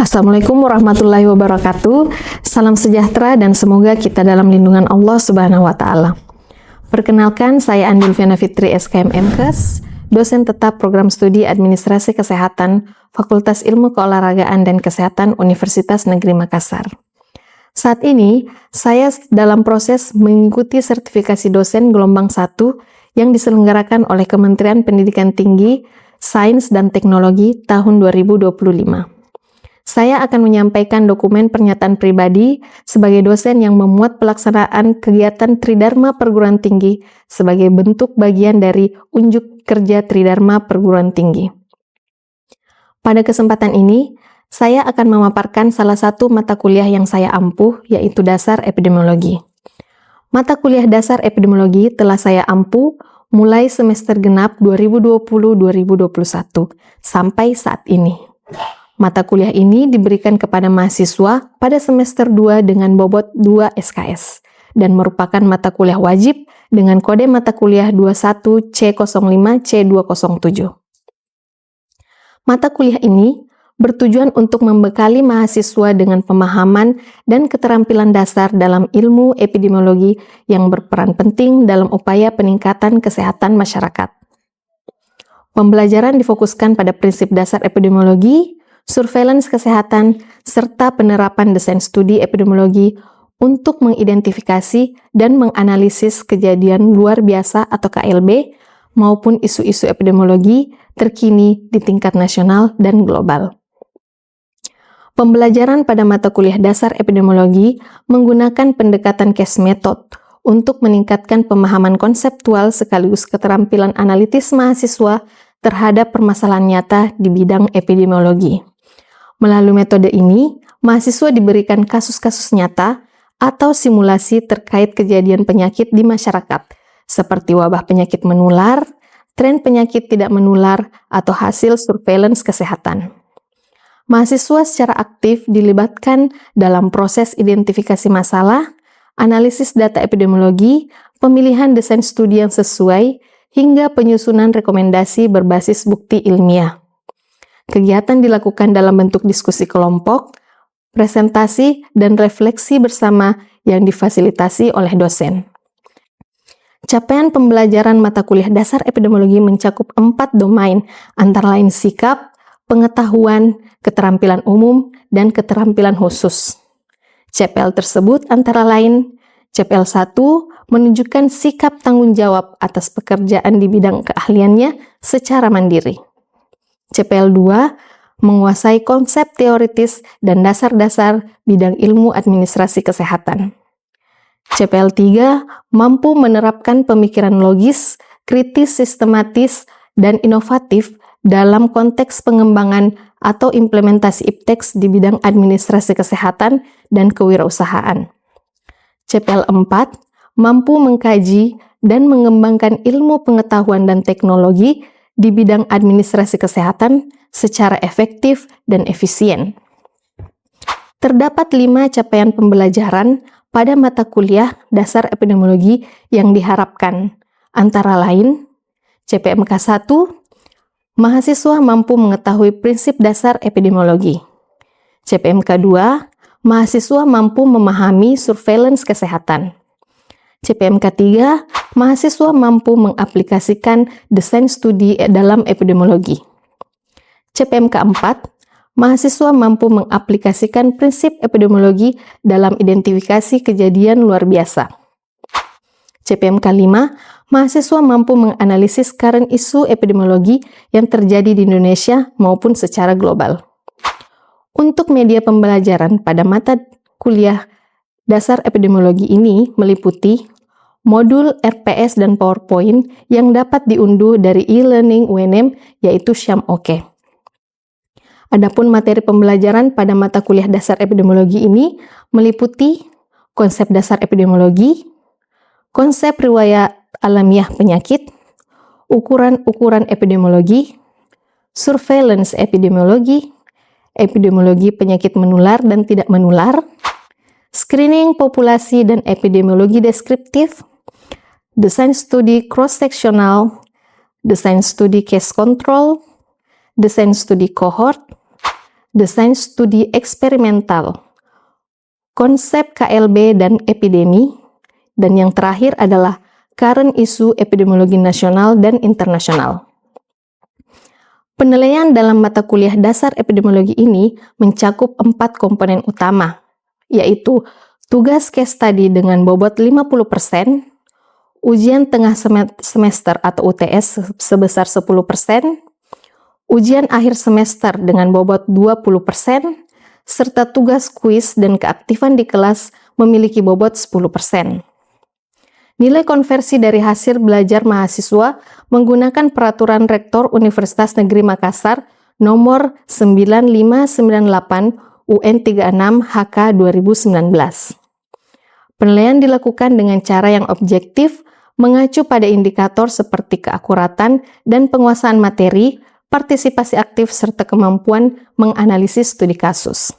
Assalamualaikum warahmatullahi wabarakatuh. Salam sejahtera dan semoga kita dalam lindungan Allah Subhanahu wa taala. Perkenalkan, saya Andilviana Fitri SKM MKes, dosen tetap program studi Administrasi Kesehatan Fakultas Ilmu Keolahragaan dan Kesehatan Universitas Negeri Makassar. Saat ini, saya dalam proses mengikuti sertifikasi dosen gelombang 1 yang diselenggarakan oleh Kementerian Pendidikan Tinggi, Sains dan Teknologi tahun 2025. Saya akan menyampaikan dokumen pernyataan pribadi sebagai dosen yang memuat pelaksanaan kegiatan Tridharma Perguruan Tinggi sebagai bentuk bagian dari unjuk kerja Tridharma Perguruan Tinggi. Pada kesempatan ini, saya akan memaparkan salah satu mata kuliah yang saya ampuh, yaitu Dasar Epidemiologi. Mata kuliah Dasar Epidemiologi telah saya ampuh mulai semester genap 2020-2021 sampai saat ini. Mata kuliah ini diberikan kepada mahasiswa pada semester 2 dengan bobot 2 SKS dan merupakan mata kuliah wajib dengan kode mata kuliah 21C05C207. Mata kuliah ini bertujuan untuk membekali mahasiswa dengan pemahaman dan keterampilan dasar dalam ilmu epidemiologi yang berperan penting dalam upaya peningkatan kesehatan masyarakat. Pembelajaran difokuskan pada prinsip dasar epidemiologi, surveillance kesehatan, serta penerapan desain studi epidemiologi untuk mengidentifikasi dan menganalisis kejadian luar biasa atau KLB maupun isu-isu epidemiologi terkini di tingkat nasional dan global. Pembelajaran pada mata kuliah dasar epidemiologi menggunakan pendekatan case method untuk meningkatkan pemahaman konseptual sekaligus keterampilan analitis mahasiswa terhadap permasalahan nyata di bidang epidemiologi. Melalui metode ini, mahasiswa diberikan kasus-kasus nyata atau simulasi terkait kejadian penyakit di masyarakat, seperti wabah penyakit menular, tren penyakit tidak menular, atau hasil surveillance kesehatan. Mahasiswa secara aktif dilibatkan dalam proses identifikasi masalah, analisis data epidemiologi, pemilihan desain studi yang sesuai, hingga penyusunan rekomendasi berbasis bukti ilmiah. Kegiatan dilakukan dalam bentuk diskusi kelompok, presentasi, dan refleksi bersama yang difasilitasi oleh dosen. Capaian pembelajaran mata kuliah dasar epidemiologi mencakup 4 domain, antara lain sikap, pengetahuan, keterampilan umum, dan keterampilan khusus. CPL tersebut antara lain, CPL 1 menunjukkan sikap tanggung jawab atas pekerjaan di bidang keahliannya secara mandiri. CPL 2 menguasai konsep teoritis dan dasar-dasar bidang ilmu administrasi kesehatan. CPL 3 mampu menerapkan pemikiran logis, kritis, sistematis, dan inovatif dalam konteks pengembangan atau implementasi IPTEX di bidang administrasi kesehatan dan kewirausahaan. CPL 4 mampu mengkaji dan mengembangkan ilmu pengetahuan dan teknologi di bidang administrasi kesehatan secara efektif dan efisien. Terdapat 5 capaian pembelajaran pada mata kuliah dasar epidemiologi yang diharapkan, antara lain, CPMK 1, mahasiswa mampu mengetahui prinsip dasar epidemiologi. CPMK 2, mahasiswa mampu memahami surveillance kesehatan. CPMK 3, mahasiswa mampu mengaplikasikan desain studi dalam epidemiologi. CPMK 4, mahasiswa mampu mengaplikasikan prinsip epidemiologi dalam identifikasi kejadian luar biasa. CPMK 5, mahasiswa mampu menganalisis current isu epidemiologi yang terjadi di Indonesia maupun secara global. Untuk media pembelajaran pada mata kuliah dasar epidemiologi ini meliputi modul RPS dan PowerPoint yang dapat diunduh dari e-learning UNM, yaitu Syam-Oke. Adapun materi pembelajaran pada mata kuliah dasar epidemiologi ini meliputi konsep dasar epidemiologi, konsep riwayat alamiah penyakit, ukuran-ukuran epidemiologi, surveillance epidemiologi, epidemiologi penyakit menular dan tidak menular, screening populasi dan epidemiologi deskriptif, desain studi cross-seksional, desain studi case control, desain studi cohort, desain studi eksperimental, konsep KLB dan epidemi, dan yang terakhir adalah current isu epidemiologi nasional dan internasional. Penilaian dalam mata kuliah dasar epidemiologi ini mencakup 4 komponen utama, yaitu tugas case study dengan bobot 50%, ujian tengah semester atau UTS sebesar 10%, ujian akhir semester dengan bobot 20%, serta tugas kuis dan keaktifan di kelas memiliki bobot 10%. Nilai konversi dari hasil belajar mahasiswa menggunakan Peraturan Rektor Universitas Negeri Makassar nomor 9598 UN 36 HK 2019. Penilaian dilakukan dengan cara yang objektif, mengacu pada indikator seperti keakuratan dan penguasaan materi, partisipasi aktif, serta kemampuan menganalisis studi kasus.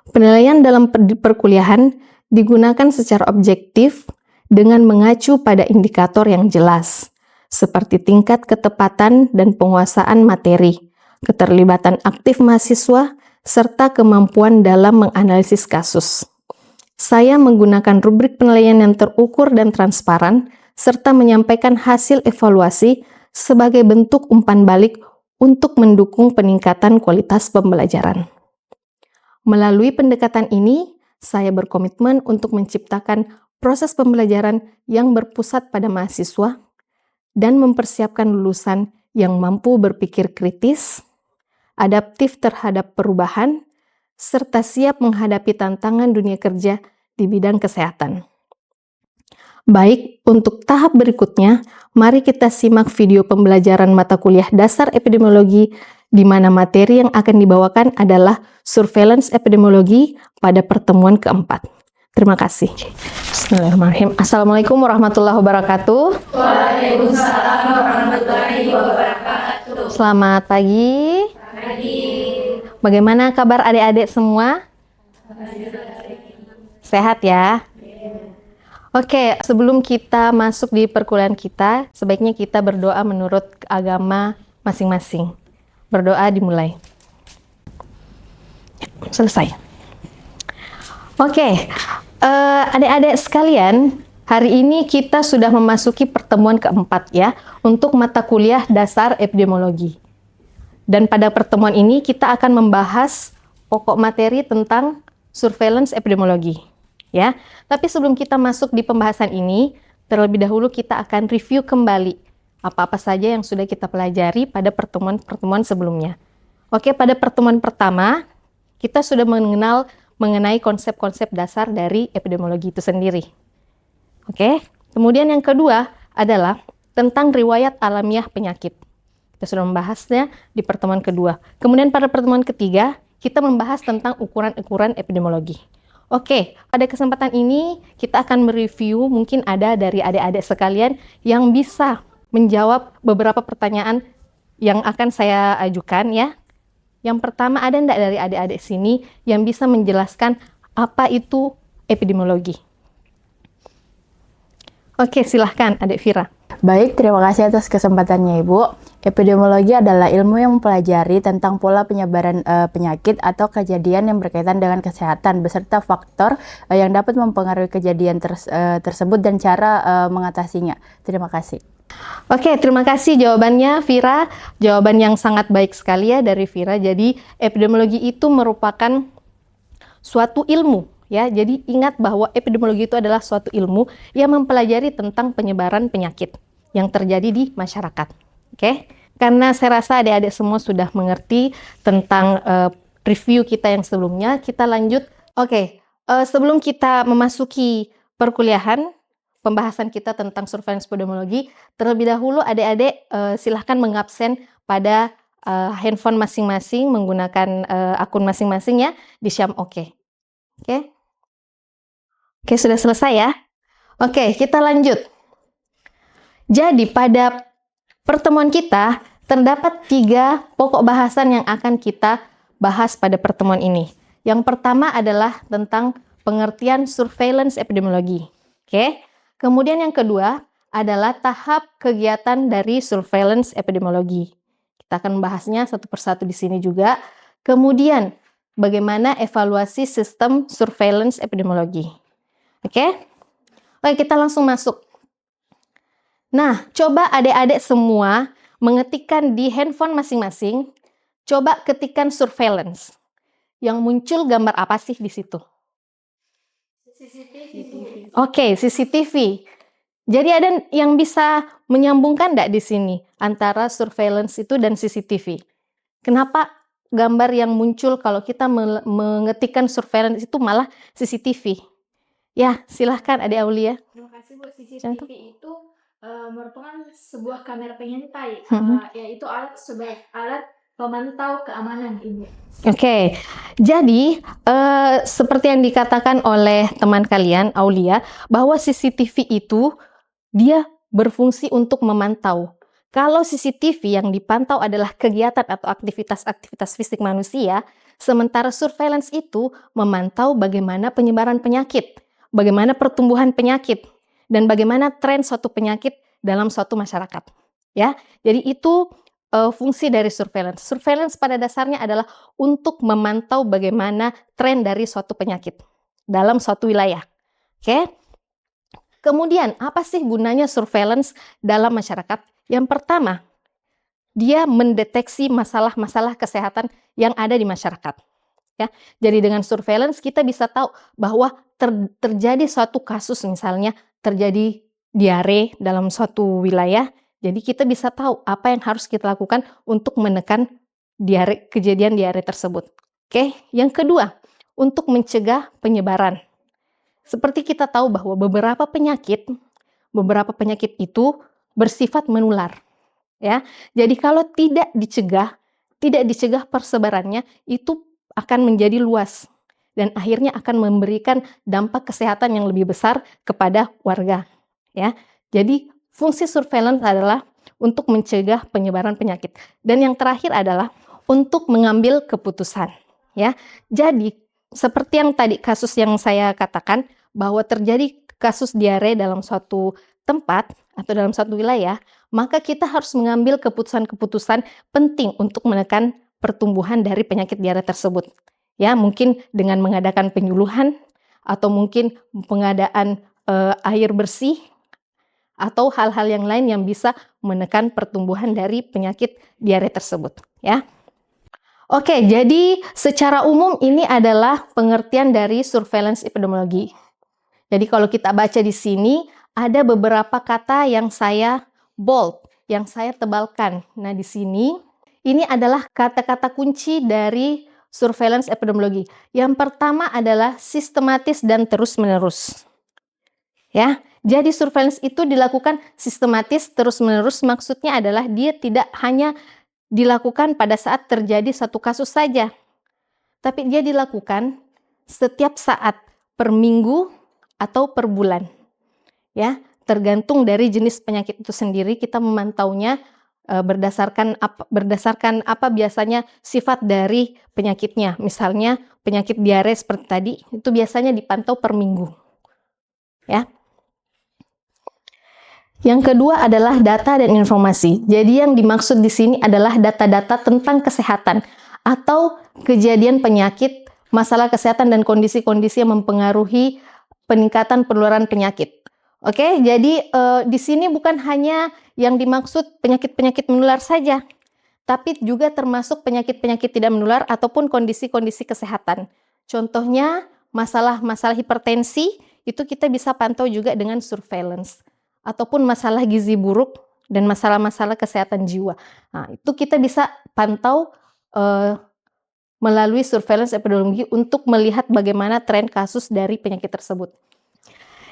Penilaian dalam perkuliahan digunakan secara objektif dengan mengacu pada indikator yang jelas, seperti tingkat ketepatan dan penguasaan materi, keterlibatan aktif mahasiswa, serta kemampuan dalam menganalisis kasus. Saya menggunakan rubrik penilaian yang terukur dan transparan, serta menyampaikan hasil evaluasi sebagai bentuk umpan balik untuk mendukung peningkatan kualitas pembelajaran. Melalui pendekatan ini, saya berkomitmen untuk menciptakan proses pembelajaran yang berpusat pada mahasiswa dan mempersiapkan lulusan yang mampu berpikir kritis, adaptif terhadap perubahan, serta siap menghadapi tantangan dunia kerja di bidang kesehatan. Baik, untuk tahap berikutnya, mari kita simak video pembelajaran mata kuliah dasar epidemiologi di mana materi yang akan dibawakan adalah surveillance epidemiologi pada pertemuan keempat. Terima kasih. Bismillahirrahmanirrahim. Assalamualaikum warahmatullahi wabarakatuh. Waalaikumsalam warahmatullahi wabarakatuh. Selamat pagi. Pagi. Bagaimana kabar adik-adik semua? Sehat ya? Oke, sebelum kita masuk di perkuliahan kita, sebaiknya kita berdoa menurut agama masing-masing. Berdoa dimulai. Selesai. Oke, adik-adik sekalian, hari ini kita sudah memasuki pertemuan keempat ya, untuk mata kuliah dasar epidemiologi. Dan pada pertemuan ini kita akan membahas pokok materi tentang surveillance epidemiologi. Ya, tapi sebelum kita masuk di pembahasan ini, terlebih dahulu kita akan review kembali apa-apa saja yang sudah kita pelajari pada pertemuan-pertemuan sebelumnya. Oke, pada pertemuan pertama, kita sudah mengenai konsep-konsep dasar dari epidemiologi itu sendiri. Oke, kemudian yang kedua adalah tentang riwayat alamiah penyakit. Kita sudah membahasnya di pertemuan kedua. Kemudian pada pertemuan ketiga, kita membahas tentang ukuran-ukuran epidemiologi. Oke, pada kesempatan ini kita akan mereview, mungkin ada dari adik-adik sekalian yang bisa menjawab beberapa pertanyaan yang akan saya ajukan ya. Yang pertama, ada enggak dari adik-adik sini yang bisa menjelaskan apa itu epidemiologi? Oke, silahkan adik Vira. Baik, terima kasih atas kesempatannya Ibu. Epidemiologi adalah ilmu yang mempelajari tentang pola penyebaran penyakit atau kejadian yang berkaitan dengan kesehatan beserta faktor yang dapat mempengaruhi kejadian tersebut dan cara mengatasinya. Terima kasih. Oke, terima kasih jawabannya Vira. Jawaban yang sangat baik sekali ya dari Vira. Jadi epidemiologi itu merupakan suatu ilmu ya. Jadi ingat bahwa epidemiologi itu adalah suatu ilmu yang mempelajari tentang penyebaran penyakit yang terjadi di masyarakat. Oke, karena saya rasa adik-adik semua sudah mengerti tentang review kita yang sebelumnya, kita lanjut. Oke, sebelum kita memasuki perkuliahan, pembahasan kita tentang surveillance epidemiologi, terlebih dahulu adik-adik silahkan mengabsen pada handphone masing-masing menggunakan akun masing-masing ya di Syam Oke. Oke, sudah selesai ya? Oke, kita lanjut. Jadi pada pertemuan kita terdapat 3 pokok bahasan yang akan kita bahas pada pertemuan ini. Yang pertama adalah tentang pengertian surveillance epidemiologi. Oke. Kemudian yang kedua adalah tahap kegiatan dari surveillance epidemiologi. Kita akan membahasnya satu persatu di sini juga. Kemudian, bagaimana evaluasi sistem surveillance epidemiologi. Oke? Oke, kita langsung masuk. Nah, coba adik-adik semua mengetikkan di handphone masing-masing, coba ketikkan surveillance. Yang muncul gambar apa sih di situ? CCTV. Oke, CCTV. Jadi ada yang bisa menyambungkan enggak di sini antara surveillance itu dan CCTV? Kenapa gambar yang muncul kalau kita mengetikkan surveillance itu malah CCTV? Ya, silahkan Adik Aulia. Terima kasih Bu. CCTV itu merupakan sebuah kamera pengintai, yaitu sebagai alat pemantau keamanan Ibu. Oke, jadi seperti yang dikatakan oleh teman kalian, Aulia, bahwa CCTV itu dia berfungsi untuk memantau. Kalau CCTV yang dipantau adalah kegiatan atau aktivitas-aktivitas fisik manusia, sementara surveillance itu memantau bagaimana penyebaran penyakit, bagaimana pertumbuhan penyakit, dan bagaimana tren suatu penyakit dalam suatu masyarakat. Ya, jadi itu fungsi dari surveillance. Surveillance pada dasarnya adalah untuk memantau bagaimana tren dari suatu penyakit dalam suatu wilayah. Oke? Kemudian, apa sih gunanya surveillance dalam masyarakat? Yang pertama, dia mendeteksi masalah-masalah kesehatan yang ada di masyarakat. Ya, jadi dengan surveillance kita bisa tahu bahwa terjadi suatu kasus, misalnya terjadi diare dalam suatu wilayah, jadi kita bisa tahu apa yang harus kita lakukan untuk menekan kejadian diare tersebut. Oke, yang kedua, untuk mencegah penyebaran. Seperti kita tahu bahwa beberapa penyakit itu bersifat menular. Ya, jadi kalau tidak dicegah persebarannya, itu akan menjadi luas dan akhirnya akan memberikan dampak kesehatan yang lebih besar kepada warga. Ya, jadi fungsi surveillance adalah untuk mencegah penyebaran penyakit. Dan yang terakhir adalah untuk mengambil keputusan. Ya, jadi seperti yang tadi kasus yang saya katakan bahwa terjadi kasus diare dalam suatu tempat atau dalam suatu wilayah, maka kita harus mengambil keputusan-keputusan penting untuk menekan pertumbuhan dari penyakit diare tersebut. Ya, mungkin dengan mengadakan penyuluhan atau mungkin pengadaan air bersih atau hal-hal yang lain yang bisa menekan pertumbuhan dari penyakit diare tersebut, ya. Oke, jadi secara umum ini adalah pengertian dari surveillance epidemiologi. Jadi kalau kita baca di sini ada beberapa kata yang saya bold, yang saya tebalkan. Nah, di sini ini adalah kata-kata kunci dari surveillance epidemiologi. Yang pertama adalah sistematis dan terus-menerus. Ya, jadi surveillance itu dilakukan sistematis terus-menerus, maksudnya adalah dia tidak hanya dilakukan pada saat terjadi satu kasus saja, tapi dia dilakukan setiap saat, per minggu atau per bulan. Ya, tergantung dari jenis penyakit itu sendiri, kita memantaunya berdasarkan apa biasanya sifat dari penyakitnya. Misalnya penyakit diare seperti tadi, itu biasanya dipantau per minggu. Ya. Yang kedua adalah data dan informasi. Jadi yang dimaksud di sini adalah data-data tentang kesehatan atau kejadian penyakit, masalah kesehatan dan kondisi-kondisi yang mempengaruhi peningkatan penularan penyakit. Oke, jadi di sini bukan hanya yang dimaksud penyakit-penyakit menular saja, tapi juga termasuk penyakit-penyakit tidak menular ataupun kondisi-kondisi kesehatan. Contohnya masalah-masalah hipertensi itu kita bisa pantau juga dengan surveillance, ataupun masalah gizi buruk dan masalah-masalah kesehatan jiwa. Nah, itu kita bisa pantau melalui surveillance epidemiologi untuk melihat bagaimana tren kasus dari penyakit tersebut.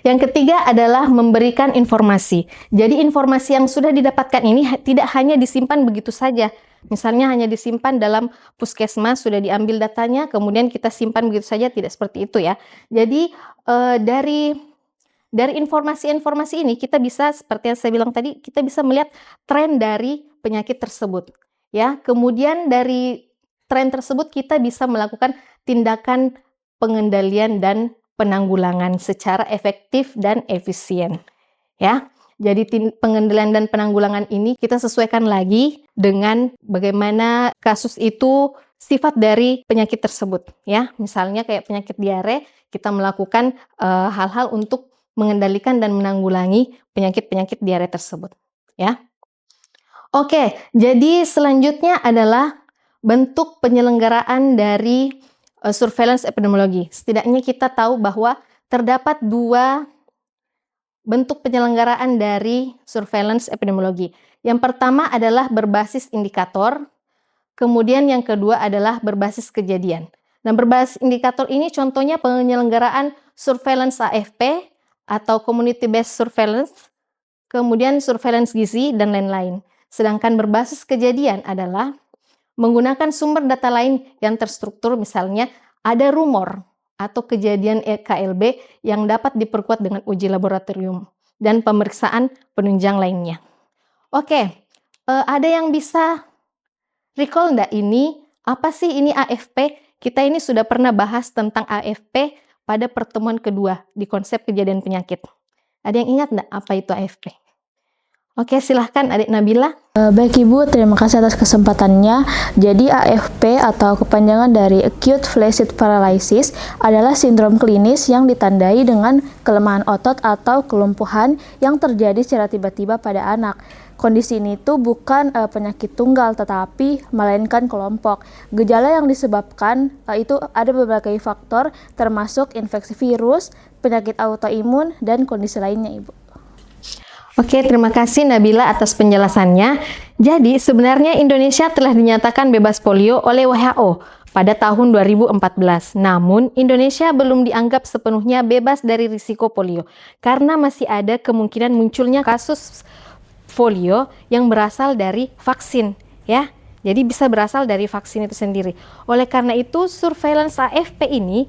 Yang ketiga adalah memberikan informasi. Jadi informasi yang sudah didapatkan ini tidak hanya disimpan begitu saja. Misalnya hanya disimpan dalam puskesmas, sudah diambil datanya, kemudian kita simpan begitu saja, tidak seperti itu ya. Jadi dari informasi-informasi ini kita bisa, seperti yang saya bilang tadi, kita bisa melihat tren dari penyakit tersebut. Ya, kemudian dari tren tersebut kita bisa melakukan tindakan pengendalian dan penanggulangan secara efektif dan efisien. Ya, Jadi pengendalian dan penanggulangan ini kita sesuaikan lagi dengan bagaimana kasus itu sifat dari penyakit tersebut ya. Misalnya kayak penyakit diare, kita melakukan hal-hal untuk mengendalikan dan menanggulangi penyakit-penyakit diare tersebut ya. Oke, jadi selanjutnya adalah bentuk penyelenggaraan dari surveillance epidemiologi. Setidaknya kita tahu bahwa terdapat 2 bentuk penyelenggaraan dari surveillance epidemiologi. Yang pertama adalah berbasis indikator, kemudian yang kedua adalah berbasis kejadian. Nah, berbasis indikator ini contohnya penyelenggaraan surveillance AFP atau community based surveillance, kemudian surveillance gizi dan lain-lain. Sedangkan berbasis kejadian adalah menggunakan sumber data lain yang terstruktur, misalnya ada rumor atau kejadian KLB yang dapat diperkuat dengan uji laboratorium dan pemeriksaan penunjang lainnya. Oke, ada yang bisa recall enggak ini? Apa sih ini AFP? Kita ini sudah pernah bahas tentang AFP pada pertemuan kedua di konsep kejadian penyakit. Ada yang ingat enggak apa itu AFP? Oke, silahkan Adik Nabila. Baik Ibu, terima kasih atas kesempatannya. Jadi AFP atau kepanjangan dari Acute Flaccid Paralysis adalah sindrom klinis yang ditandai dengan kelemahan otot atau kelumpuhan yang terjadi secara tiba-tiba pada anak. Kondisi ini tuh bukan penyakit tunggal tetapi melainkan kelompok. Gejala yang disebabkan itu ada berbagai faktor termasuk infeksi virus, penyakit autoimun, dan kondisi lainnya Ibu. Oke, terima kasih Nabila atas penjelasannya. Jadi, sebenarnya Indonesia telah dinyatakan bebas polio oleh WHO pada tahun 2014. Namun, Indonesia belum dianggap sepenuhnya bebas dari risiko polio karena masih ada kemungkinan munculnya kasus polio yang berasal dari vaksin, ya. Jadi bisa berasal dari vaksin itu sendiri. Oleh karena itu, surveillance AFP ini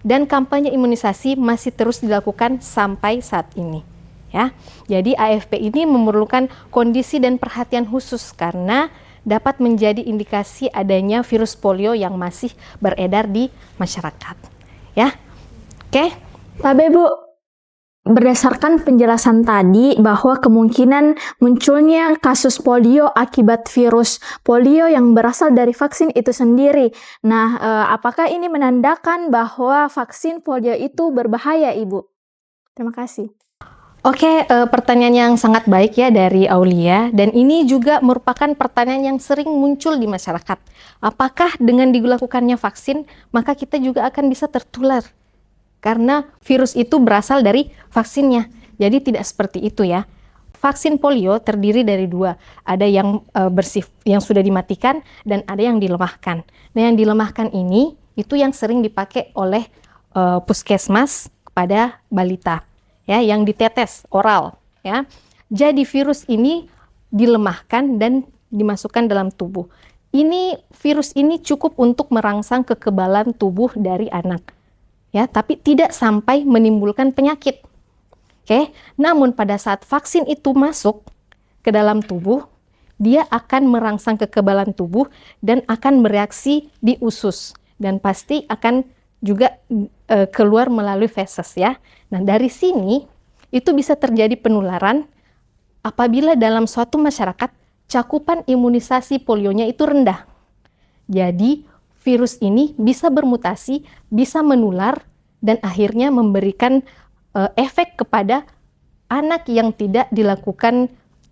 dan kampanye imunisasi masih terus dilakukan sampai saat ini. Ya, jadi AFP ini memerlukan kondisi dan perhatian khusus karena dapat menjadi indikasi adanya virus polio yang masih beredar di masyarakat. Ya, oke. Tapi Bu, berdasarkan penjelasan tadi bahwa kemungkinan munculnya kasus polio akibat virus polio yang berasal dari vaksin itu sendiri. Nah, apakah ini menandakan bahwa vaksin polio itu berbahaya, Ibu? Terima kasih. Oke, pertanyaan yang sangat baik ya dari Aulia, dan ini juga merupakan pertanyaan yang sering muncul di masyarakat. Apakah dengan dilakukannya vaksin, maka kita juga akan bisa tertular? Karena virus itu berasal dari vaksinnya. Jadi tidak seperti itu ya. Vaksin polio terdiri dari 2. Ada yang yang sudah dimatikan dan ada yang dilemahkan. Nah, yang dilemahkan ini itu yang sering dipakai oleh puskesmas kepada balita. Ya, yang ditetes oral ya. Jadi virus ini dilemahkan dan dimasukkan dalam tubuh. Virus ini cukup untuk merangsang kekebalan tubuh dari anak. Ya, tapi tidak sampai menimbulkan penyakit. Oke. Namun pada saat vaksin itu masuk ke dalam tubuh, dia akan merangsang kekebalan tubuh dan akan bereaksi di usus dan pasti akan juga keluar melalui feses ya. Nah, dari sini itu bisa terjadi penularan apabila dalam suatu masyarakat cakupan imunisasi polionya itu rendah. Jadi virus ini bisa bermutasi, bisa menular dan akhirnya memberikan efek kepada anak yang tidak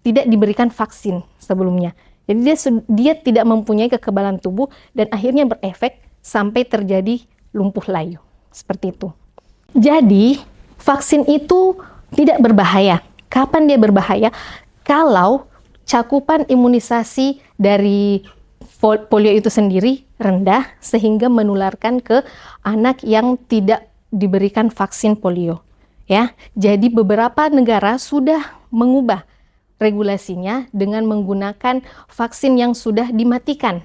diberikan vaksin sebelumnya. Jadi dia tidak mempunyai kekebalan tubuh dan akhirnya berefek sampai terjadi lumpuh layu. Seperti itu. Jadi, vaksin itu tidak berbahaya. Kapan dia berbahaya? Kalau cakupan imunisasi dari polio itu sendiri rendah sehingga menularkan ke anak yang tidak diberikan vaksin polio. Ya, jadi beberapa negara sudah mengubah regulasinya dengan menggunakan vaksin yang sudah dimatikan.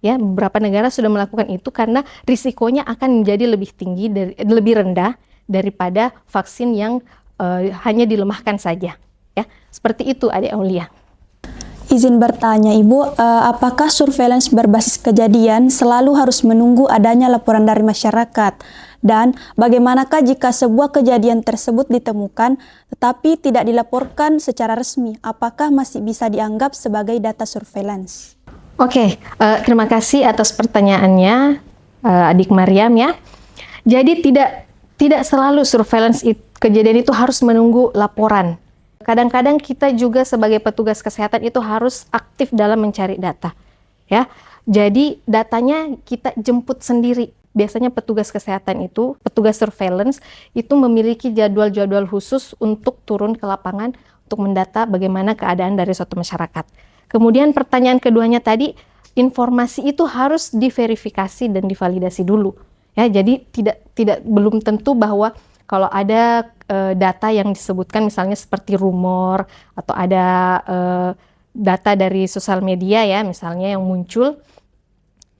Ya, beberapa negara sudah melakukan itu karena risikonya akan menjadi lebih rendah daripada vaksin yang hanya dilemahkan saja. Ya, seperti itu Adik Aulia. Izin bertanya Ibu, apakah surveillance berbasis kejadian selalu harus menunggu adanya laporan dari masyarakat? Dan bagaimanakah jika sebuah kejadian tersebut ditemukan tetapi tidak dilaporkan secara resmi? Apakah masih bisa dianggap sebagai data surveillance? Oke, terima kasih atas pertanyaannya, Adik Mariam ya. Jadi tidak selalu surveillance kejadian itu harus menunggu laporan. Kadang-kadang kita juga sebagai petugas kesehatan itu harus aktif dalam mencari data, ya. Jadi datanya kita jemput sendiri. Biasanya petugas kesehatan itu, petugas surveillance itu memiliki jadwal-jadwal khusus untuk turun ke lapangan untuk mendata bagaimana keadaan dari suatu masyarakat. Kemudian pertanyaan keduanya tadi, informasi itu harus diverifikasi dan divalidasi dulu. Ya, jadi belum tentu bahwa kalau ada data yang disebutkan misalnya seperti rumor atau ada data dari sosial media ya misalnya yang muncul,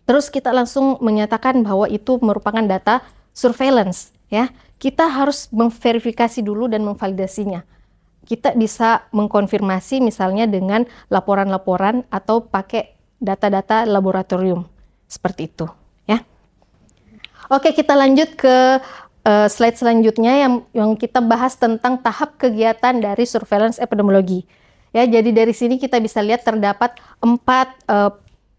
terus kita langsung menyatakan bahwa itu merupakan data surveillance ya. Kita harus memverifikasi dulu dan memvalidasinya. Kita bisa mengkonfirmasi misalnya dengan laporan-laporan atau pakai data-data laboratorium seperti itu ya. Oke, kita lanjut ke slide selanjutnya yang kita bahas tentang tahap kegiatan dari surveillance epidemiologi. Ya, jadi dari sini kita bisa lihat terdapat 4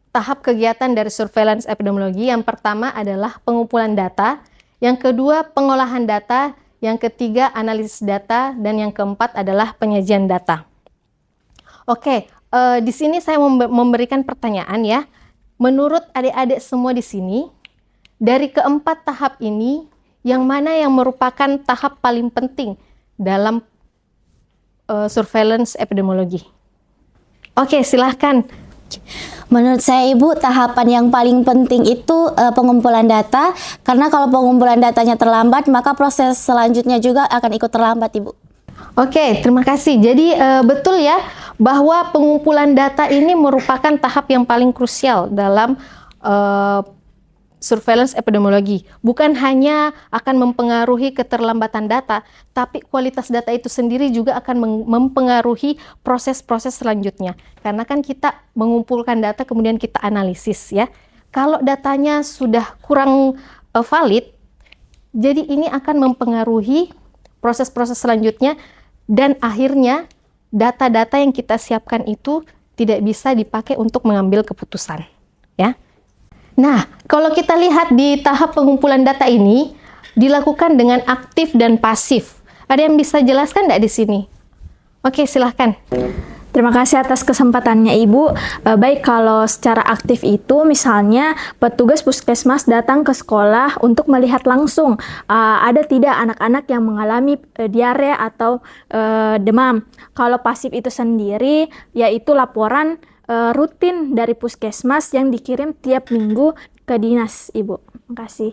tahap kegiatan dari surveillance epidemiologi. Yang pertama adalah pengumpulan data, yang kedua pengolahan data, yang ketiga analisis data, dan yang keempat adalah penyajian data. Oke, di sini saya memberikan pertanyaan ya. Menurut adik-adik semua di sini, dari keempat tahap ini, yang mana yang merupakan tahap paling penting dalam surveillance epidemiologi? Oke, silahkan. Menurut saya Ibu, tahapan yang paling penting itu pengumpulan data, karena kalau pengumpulan datanya terlambat, maka proses selanjutnya juga akan ikut terlambat Ibu. Oke, terima kasih. Jadi betul ya bahwa pengumpulan data ini merupakan tahap yang paling krusial dalam surveillance epidemiologi. Bukan hanya akan mempengaruhi keterlambatan data, tapi kualitas data itu sendiri juga akan mempengaruhi proses-proses selanjutnya. Karena kan kita mengumpulkan data kemudian kita analisis ya. Kalau datanya sudah kurang valid, jadi ini akan mempengaruhi proses-proses selanjutnya dan akhirnya data-data yang kita siapkan itu tidak bisa dipakai untuk mengambil keputusan ya. Nah, kalau kita lihat di tahap pengumpulan data ini dilakukan dengan aktif dan pasif. Ada yang bisa jelaskan nggak di sini? Oke, silahkan. Terima kasih atas kesempatannya Ibu. Baik, kalau secara aktif itu misalnya petugas puskesmas datang ke sekolah untuk melihat langsung ada tidak anak-anak yang mengalami diare atau demam. Kalau pasif itu sendiri yaitu laporan rutin dari puskesmas yang dikirim tiap minggu ke dinas, Ibu. Terima kasih.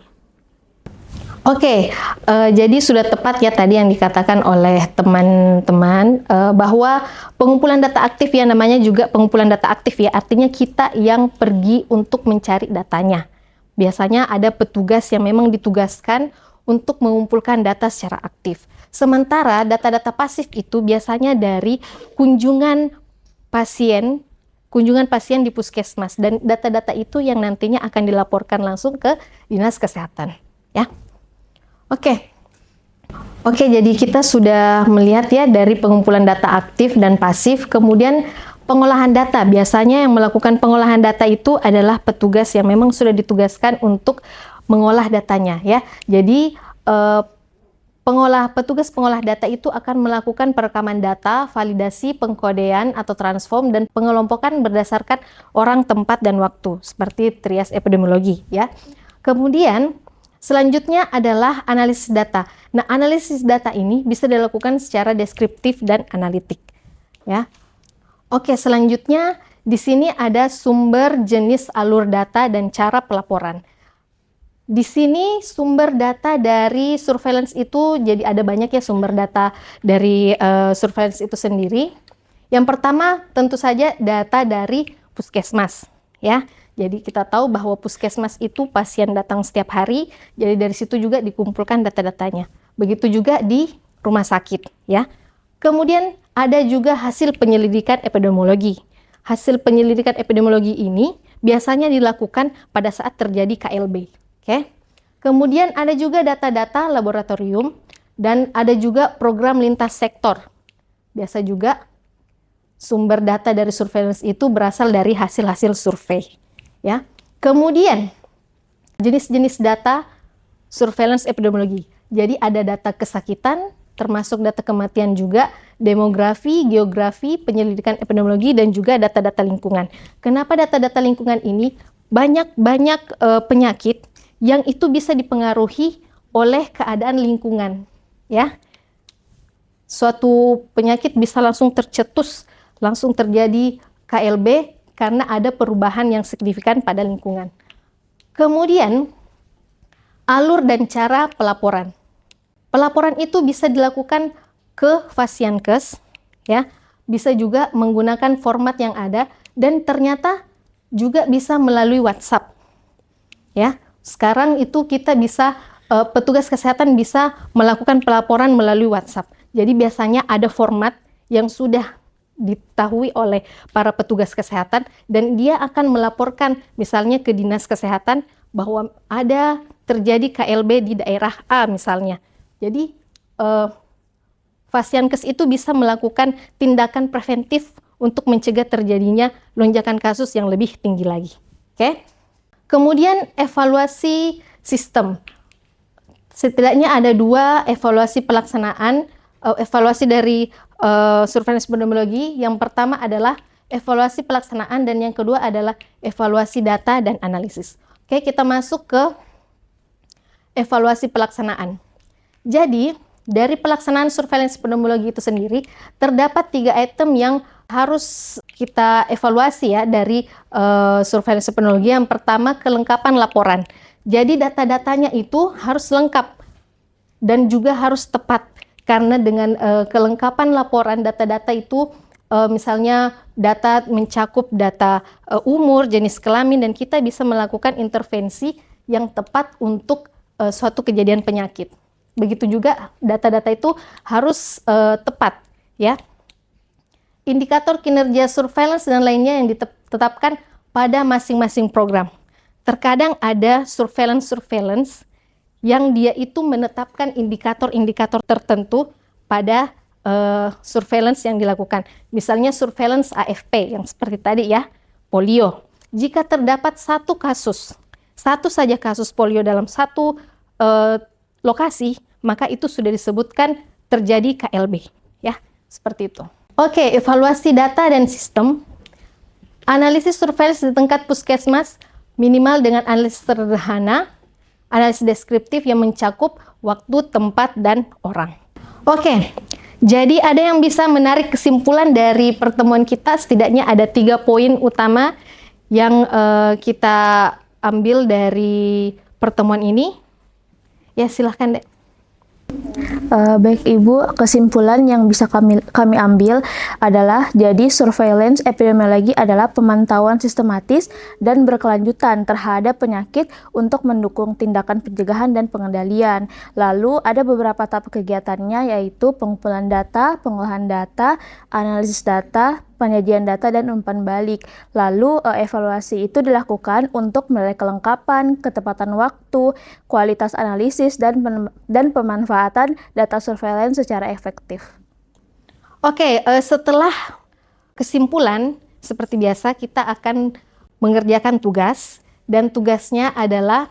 Oke, jadi sudah tepat ya tadi yang dikatakan oleh teman-teman bahwa pengumpulan data aktif ya namanya juga pengumpulan data aktif ya, artinya kita yang pergi untuk mencari datanya. Biasanya ada petugas yang memang ditugaskan untuk mengumpulkan data secara aktif. Sementara data-data pasif itu biasanya dari kunjungan pasien di puskesmas dan data-data itu yang nantinya akan dilaporkan langsung ke dinas kesehatan ya. Oke, jadi kita sudah melihat ya dari pengumpulan data aktif dan pasif, kemudian pengolahan data. Biasanya yang melakukan pengolahan data itu adalah petugas yang memang sudah ditugaskan untuk mengolah datanya ya. Jadi petugas pengolah data itu akan melakukan perekaman data, validasi, pengkodean atau transform, dan pengelompokan berdasarkan orang, tempat, dan waktu, seperti trias epidemiologi ya. Kemudian selanjutnya adalah analisis data. Nah, analisis data ini bisa dilakukan secara deskriptif dan analitik ya. Oke, selanjutnya di sini ada sumber, jenis, alur data, dan cara pelaporan. Di sini sumber data dari surveillance itu jadi ada banyak ya sumber data dari surveillance itu sendiri. Yang pertama tentu saja data dari puskesmas ya. Jadi kita tahu bahwa puskesmas itu pasien datang setiap hari, jadi dari situ juga dikumpulkan data-datanya. Begitu juga di rumah sakit ya. Kemudian ada juga hasil penyelidikan epidemiologi. Hasil penyelidikan epidemiologi ini biasanya dilakukan pada saat terjadi KLB. Oke. Kemudian ada juga data-data laboratorium dan ada juga program lintas sektor. Biasa juga sumber data dari surveillance itu berasal dari hasil-hasil survei, ya. Kemudian jenis-jenis data surveillance epidemiologi. Jadi ada data kesakitan, termasuk data kematian juga, demografi, geografi, penyelidikan epidemiologi, dan juga data-data lingkungan. Kenapa data-data lingkungan ini? Banyak penyakit yang itu bisa dipengaruhi oleh keadaan lingkungan, ya. Suatu penyakit bisa langsung tercetus, langsung terjadi KLB karena ada perubahan yang signifikan pada lingkungan. Kemudian alur dan cara pelaporan. Pelaporan itu bisa dilakukan ke Fasiankes, ya, bisa juga menggunakan format yang ada, dan ternyata juga bisa melalui WhatsApp, ya. Sekarang itu kita bisa, petugas kesehatan bisa melakukan pelaporan melalui WhatsApp. Jadi biasanya ada format yang sudah diketahui oleh para petugas kesehatan dan dia akan melaporkan misalnya ke dinas kesehatan bahwa ada terjadi KLB di daerah A misalnya. Jadi Fasiankes itu bisa melakukan tindakan preventif untuk mencegah terjadinya lonjakan kasus yang lebih tinggi lagi. Oke? Kemudian evaluasi sistem. Setidaknya ada 2 evaluasi pelaksanaan, evaluasi dari surveillance epidemiologi. Yang pertama adalah evaluasi pelaksanaan dan yang kedua adalah evaluasi data dan analisis. Oke, kita masuk ke evaluasi pelaksanaan. Jadi, dari pelaksanaan surveillance epidemiologi itu sendiri, terdapat 3 item yang harus kita evaluasi ya dari surveillance epidemiologi. Yang pertama, kelengkapan laporan. Jadi data-datanya itu harus lengkap dan juga harus tepat. Karena dengan kelengkapan laporan data-data itu misalnya data mencakup data umur, jenis kelamin, dan kita bisa melakukan intervensi yang tepat untuk suatu kejadian penyakit. Begitu juga data-data itu harus tepat, ya. Indikator kinerja surveillance dan lainnya yang ditetapkan pada masing-masing program. Terkadang ada surveillance yang dia itu menetapkan indikator-indikator tertentu pada surveillance yang dilakukan. Misalnya surveillance AFP yang seperti tadi ya, polio. Jika terdapat satu saja kasus polio dalam satu lokasi, maka itu sudah disebutkan terjadi KLB, ya, seperti itu. Oke, evaluasi data dan sistem. Analisis surveillance di tingkat puskesmas minimal dengan analisis sederhana, analisis deskriptif yang mencakup waktu, tempat, dan orang. Oke, jadi ada yang bisa menarik kesimpulan dari pertemuan kita. Setidaknya ada 3 poin utama yang kita ambil dari pertemuan ini. Ya, silahkan, Dek. Baik Ibu, kesimpulan yang bisa kami ambil adalah jadi surveillance epidemiologi adalah pemantauan sistematis dan berkelanjutan terhadap penyakit untuk mendukung tindakan pencegahan dan pengendalian. Lalu ada beberapa tahap kegiatannya yaitu pengumpulan data, pengolahan data, analisis data, penyajian data, dan umpan balik. Lalu evaluasi itu dilakukan untuk menilai kelengkapan, ketepatan waktu, kualitas analisis, dan pemanfaatan data surveillance secara efektif. Oke, setelah kesimpulan, seperti biasa kita akan mengerjakan tugas, dan tugasnya adalah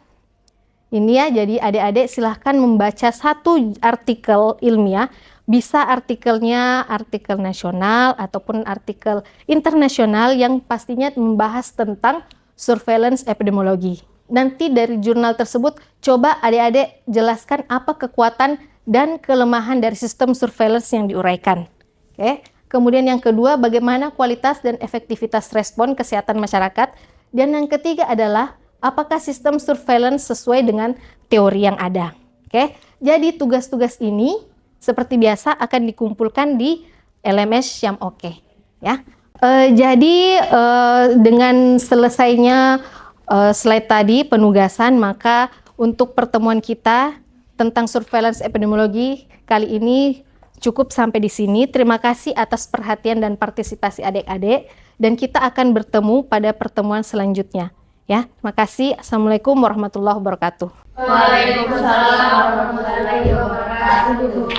ini ya. Jadi adik-adik silahkan membaca satu artikel ilmiah. Bisa artikelnya artikel nasional ataupun artikel internasional yang pastinya membahas tentang surveillance epidemiologi. Nanti dari jurnal tersebut coba adik-adik jelaskan apa kekuatan dan kelemahan dari sistem surveillance yang diuraikan. Oke. Kemudian yang kedua, bagaimana kualitas dan efektivitas respon kesehatan masyarakat. Dan yang ketiga adalah apakah sistem surveillance sesuai dengan teori yang ada. Oke. Jadi tugas-tugas ini seperti biasa akan dikumpulkan di LMS Syam Oke, ya. Jadi dengan selesainya slide tadi penugasan, maka untuk pertemuan kita tentang surveillance epidemiologi kali ini cukup sampai di sini. Terima kasih atas perhatian dan partisipasi adik-adik, dan kita akan bertemu pada pertemuan selanjutnya, Ya, terima kasih. Assalamualaikum warahmatullahi wabarakatuh. Waalaikumsalam warahmatullahi wabarakatuh.